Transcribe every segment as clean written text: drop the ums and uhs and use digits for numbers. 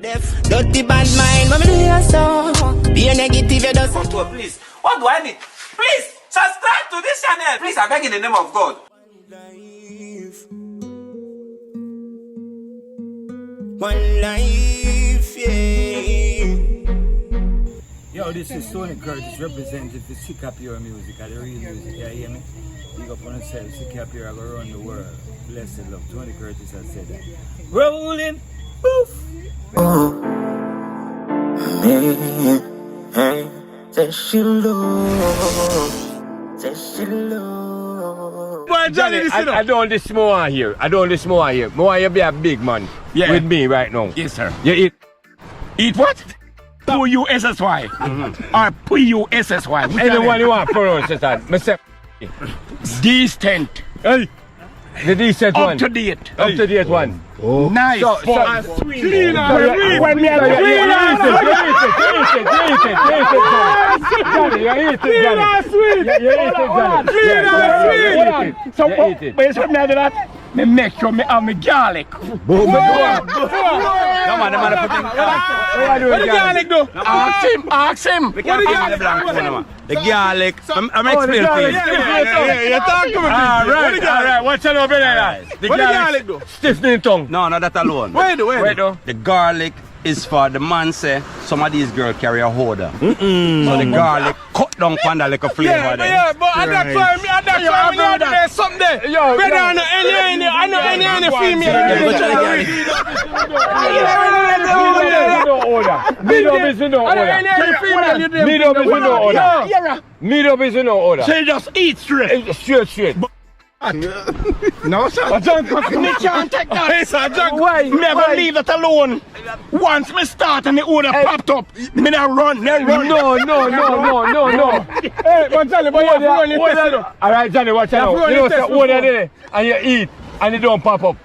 Dirty bad mind, but me do you so. Be a negative, you just. Please, what do I need? Please, subscribe to this channel. Please, I beg in the name of God. One life, yeah. Yo, this is Tony Curtis, representative for Sika Pure Music, the real music, you hear me? Big up on yourself, Sika Pure, I go around the world. Blessed love, Tony Curtis has said that. Rolling, poof! Me, say she love, say she love. Johnny, I don't this more here. I don't this more here. More you be a big man with me right now. Yes, sir. You eat what? P-U-S-S-Y. Or P-U-S-S-Y. Anyone you want to pronounce that? Myself. Decent. Hey. The decent one. Up to date. Up to date one. Oh. Nice. So, and sweet. Clean and you when me a Johnny, you eat it, Johnny. Clean and sweet. So, when you me do that, me make sure me have me garlic. Boom. Come on, the man put in What the garlic do? Ask him. The garlic. I'm explaining to you. You're talking to me. Alright. What's your over there? What the garlic do? Stiffening tongue. No, not that alone. Where do? The garlic is for the man say some of these girls carry a holder. So the garlic cut down on that like a flavor there. Yeah, but at that time, you do there something there. Better than any female. Medium is no order. So you just eat straight. Straight. No, sir. Me can't take that. Why? Never leave that alone. Once me start and the order popped up, me not run. No. Hey, but Johnny, but you have to run your test. Alright, Johnny, watch out. You know, so order there and you eat and it don't pop up.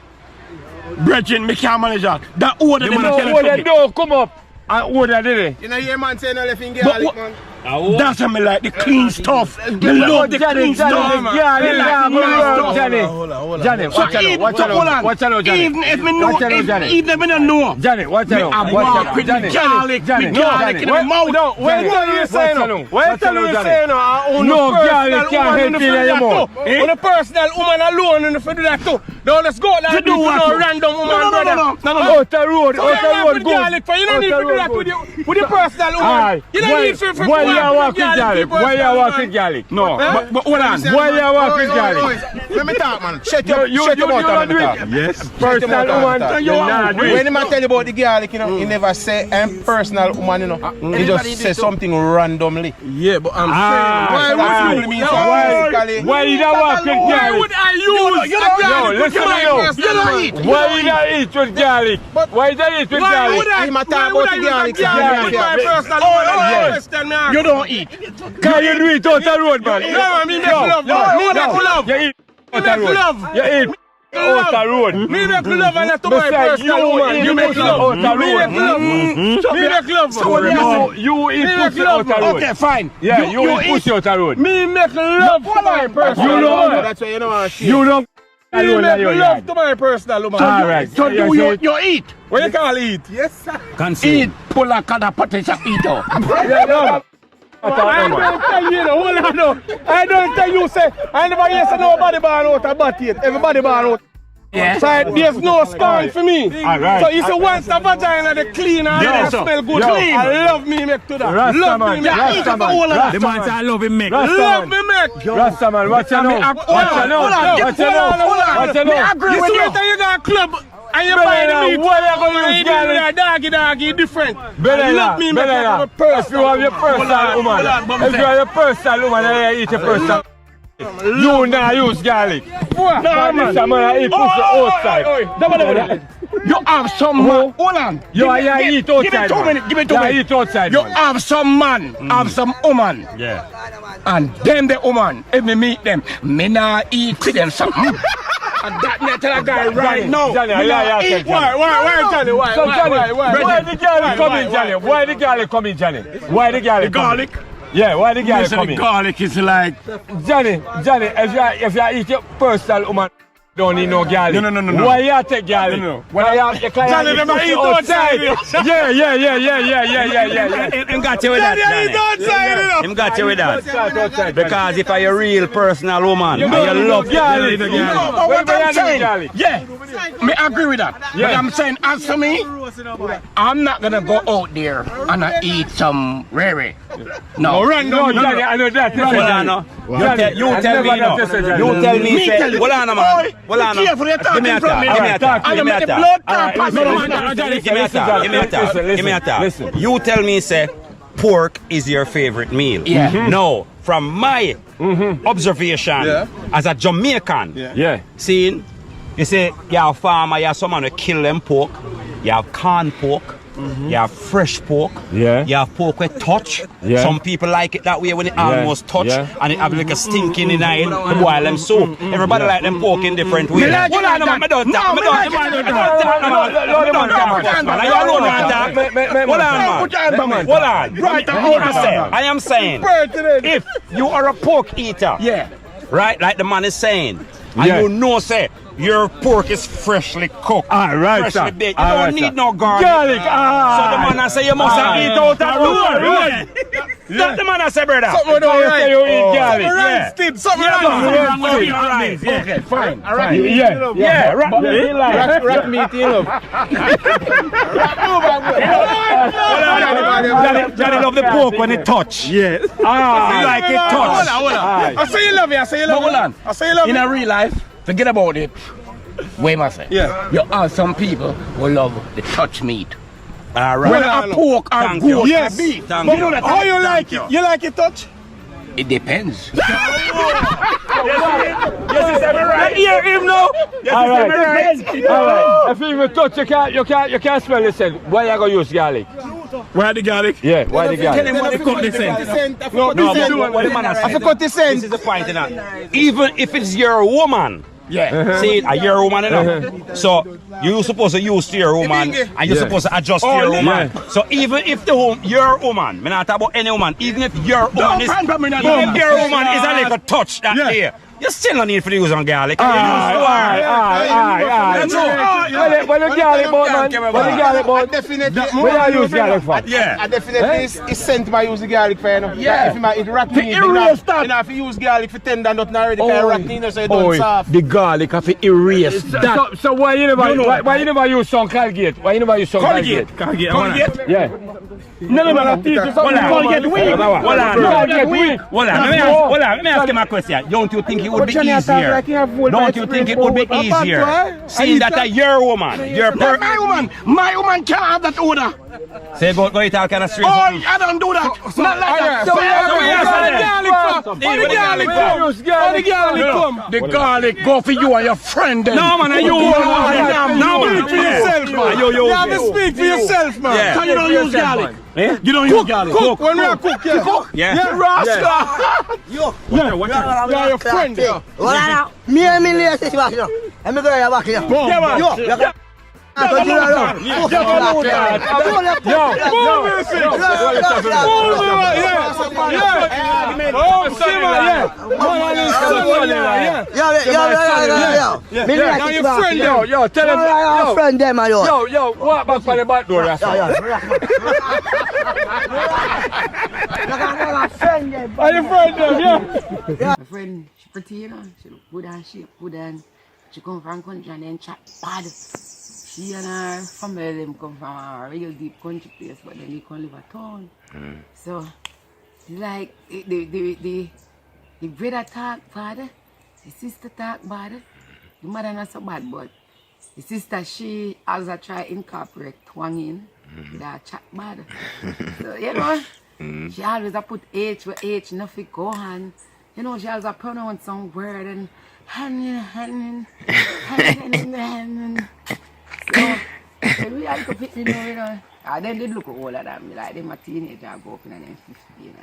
Brethren, me can't manage that. That order, they order don't come up and order there. You know, your man saying no left in garlic, man. That's how me like the clean stuff. Me love the clean stuff. Johnny, watch out, Johnny. Even if me know, even if me don't know. Johnny, watch out. I walk with the garlic in my mouth. No, wait till you say no. Wait till you say no. No, garlic can't help you in your mouth. On a personal woman alone, and if you do that too. No, let's go like do what? no random woman, brother. Out the road, So you don't need to do that with your personal woman. You don't need to why you walk with garlic? Why you walk with garlic? No, but hold on. Why you walk with garlic? Let me talk, man. Shut your mouth, don't do man. it. Yes. Personal woman, you not do it. When the man tell you about the garlic, you know, he never say I'm personal woman, you know. He just say something randomly. Yeah, but I'm Why would you mean Why you don't walk with Why garlic? would I use the garlic? Listen to you. Why you don't eat with garlic? Why you don't eat with garlic? He might talk about the garlic. You don't eat. Can you do it out the road, man? No, I mean make love. Me make love. You eat out the make road. love. You eat out the road. Me make love and not to my personal woman. You make love. Out the Me make love. Me make love. You eat pussy out the road. Okay, fine. Yeah, you eat pussy out the road. Me make love to my personal woman. That's why you know what You don't Me alone in make your love yard. to my personal woman. Alright. So do you eat? What you call eat? Yes, sir. Eat pulla kada potato pito. I don't tell you, hold on, no. I don't tell you, say, I never hear say nobody born out a butt yet. Everybody born out. Yeah. So there's no scorn for me. Alright. So you say once the vagina the clean and Yeah, it so. smell good. Yo. I love me make to that. Rasta Love man, me make. Rasta Eat up man, all of that. Rasta man. I love me make. Rasta Love man. me make. Rasta man, watch out now. Watch out now. Watch out now. Watch out Me now. agree with you. You got a club and you buy the meat. Why you gonna use garlic? Doggy, different. I Belena, love me make like a if person. you have your personal woman, if you have your personal woman and you eat your personal, you not use garlic. No, man. This man eat pussy outside. You have some man. Hold on. You eat outside. Give me 2 minutes. Give me 2 You minutes. eat outside. You have some man, have some woman, Yeah. and them the woman. If me meet them, me nah eat to them something. And that me tell a guy right now. Johnny, me yeah, nah yeah, eat. Johnny. Why, Johnny? So Johnny, why the garlic come in, Why? Johnny? Why the garlic come in, Johnny? Why the garlic? Garlic. Yeah, why the garlic Listen, come the in? garlic is like Johnny, if you eat your personal woman, don't need no gal. No. Why you take gal? No. When I have the client, Johnny, them eat outside. Yeah. Him got you with that, Johnny. Him got you with that. Because if you're a real personal woman, and you love gal. What I'm saying, Yeah, me agree with that. But I'm saying, as for me, I'm not gonna go out there and eat some rare. No, No, Johnny, I know that. Hold on, no. You tell me, no. You tell me, say, hold on, man. Hold on, Be careful, you're give me a talking talk. from me. Give me a talk. Give me a The talk. blood can't pass Give me a talk. You tell me, say, pork is your favorite meal. Yeah. No, from my observation as a Jamaican, seeing, you say, you have a farmer, you have someone who kill them pork, you have corn pork, you have fresh pork, you have pork with touch. Some people like it that way when it almost touch and it have like a stinking in it, to boil them soup. Everybody like them pork in different ways. Hold on, man, I don't talk. I am saying, if you are a pork eater, right, like the man is saying, and you know, say, your pork is freshly cooked, freshly baked. You don't need no garlic. So the man I say you must have eat out that door. That the man I say, brother. Something don't right. You eat garlic. Something wrong with you. Okay, fine. Rat meat, you love. Johnny love the pork when it touch. Yeah. You like it touch. Hold on. I say you love it. I say you love it. Hold on. I say you love In it. a real life, forget about it. Wait a second. Yeah. You have some people who love the touch meat. All right. Whether a pork or Thank you. goat or Yes. beef. Thank But you. how you like it? You like it touch? It depends. Yes, hear him now. All right. If you even touch, you can't smell the scent. Why you gonna use garlic? Where the garlic? Yeah, why the garlic? Tell him what they cook the scent. No, but what the man has said, this is the point in that. Even if it's your woman, see it, your woman enough. So you're supposed to use to your woman and you're supposed to adjust to your woman. So even if your woman, me not talk about any woman, even if your woman is, even if your woman is a little touch that day, you still don't need for the use on garlic. Well, the garlic boat, man. Well, the garlic boat. Definitely. Where you use garlic for? I definitely is sent by using garlic for, you know. Yeah. If you might eat rat meat, you know, if you use garlic for tender, not already rat meat, so you don't soft. The garlic have to erase that. So why you never use some Colgate? Why you never use some Colgate? Colgate? Yeah. No, man, teach you something. Colgate weak. Hold on, let me ask him a question. Don't you think it would be easier? Don't you think it would be easier? Seeing that your woman, My woman can't have that order. say go eat all kind of street. Oh, I don't do that. Not like that. The garlic go for you and your friend. Then. No man, you Speak for yourself, man. You have to speak for yourself, man. Yeah. So you don't use garlic. You don't use garlic. Cook when we are cook, Yeah. Rasta. Yeah, your friend. Voilà, mille milliers de situations. Et me donne la vache. Yo, tell him. friend them, yo. Yo, walk back for the back door. Are you friend them, yeah? My friend, she pretty, you know. She look good and shape good and she come from country and then chat bad. She and her family them come from a real deep country place, but then they can't live at town. So, like the brother talk bad, the sister talk bad. The mother not so bad, but the sister she also try incorporate twang in with her chat bad. So you know, she always a put H with H, nothing go on. You know, she always a pronounce some word and hen. So we had to pick me down, you know. And then they look older than me, like them a teenager go up in them 15.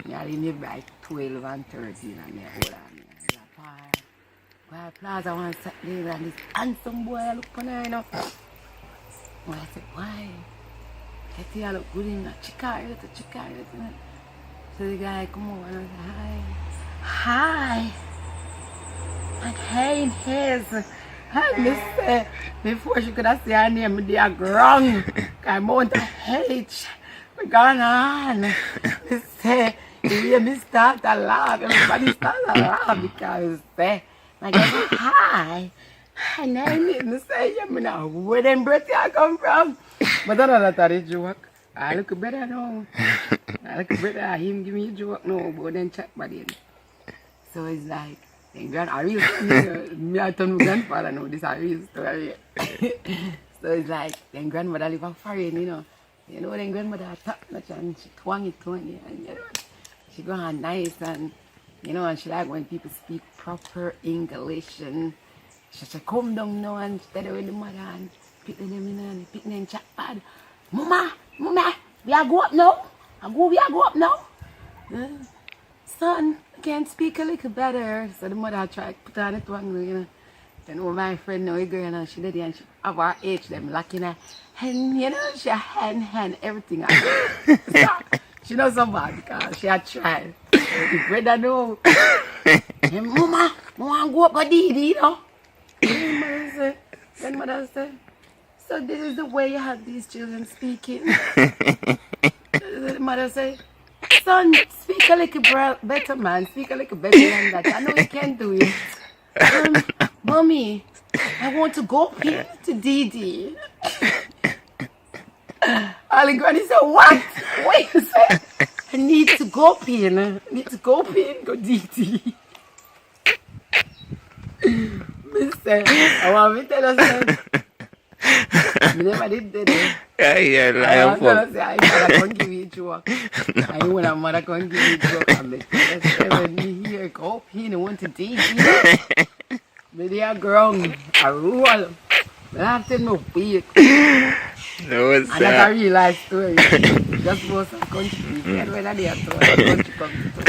Yeah, they maybe like 12 and 13 and they're older than me. Why Plaza one Saturday and this handsome boy I look for her, you know. Well, I said, why? I think I look good in a chicken, you know. So the guy come over and I said, hi. like, hey, his. And they say, before she could have said her name, they are wrong. Amount of hate gone on. They say, you hear me start to laugh. Everybody start to laugh because they, like, hi. And I need to say, you know, where them British I come from. But I don't know that joke. I look better now. I look better. Him give me a joke no, but then check by then. So it's like, I real me I told my grandfather know this a real story. So it's like, then grandmother live on foreign, you know. You know, then grandmother talk much and she twang it, and you know, she go on nice and, you know, and she like when people speak proper English and she say, come down now and steady with the mother and pick them in and pick them chat bad. Mama, we are go up now. We are go up now. Son, I can speak a little better. So the mother tried to put on it one, you know. Then my friend now, girl, and she did it and she have her age, them locking her. And, you know, she hand, everything. So, she knows somebody because she had tried. The brother know. And Mama, go up with Didi, you know. Then mother said, so this is the way you have these children speaking. The mother said, son, speak a little better, man. Speak a little better than that. I know you can do it. Mommy, I want to go here to Didi. Ali Granny said, what? Wait a sec. I need to go here. I need to go here and go Didi. Mister, I want to tell us that. I never did that. I want to say, I can't give you a joke. I want a mother can't give you a joke. I'm like, when you hear go here and want to Didi. But they are grown. I roll. But I have to know big. No, and that's a real life story. Just for some country. And when they are told, country comes to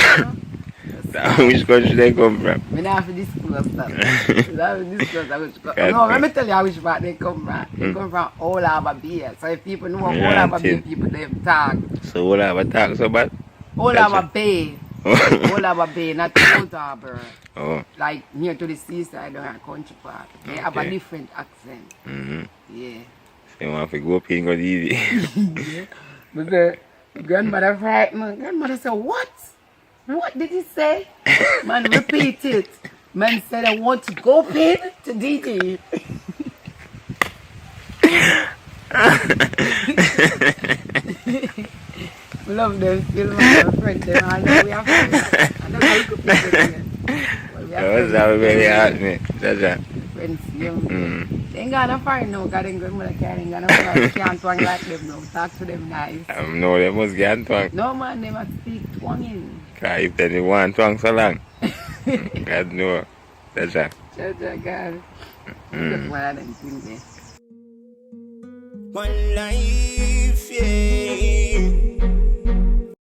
which country they come from? I don't have to disclose that. I have to disclose that. No, let me tell you which part they come from. They come from Old Harbour Bay. So if people know Old Harbour Bay, people them talk. So Old Harbour talk so bad? Old Harbour Bay. Old Harbour Bay, not Old Harbour. Oh. Like near to the seaside or a country part. They have a different accent. Yeah. So you want to go up here and go easy? Yeah. But the grandmother frightened. Grandmother said, what? What did he say? Man, repeat it. Man said, I want to go pin to Didi. Love them, still my friend. I know we have friends. I know how to put it. That was very hard, man. That's right. Friends, young. They ain't got no foreign now, because they grandmother can't got no foreign. Can't twang like them now. Talk to them nice. No, they must get twang. No, man, they must speak twanging. Because if they want twang so long, God know. That's right. God. Just one of them things there. One life.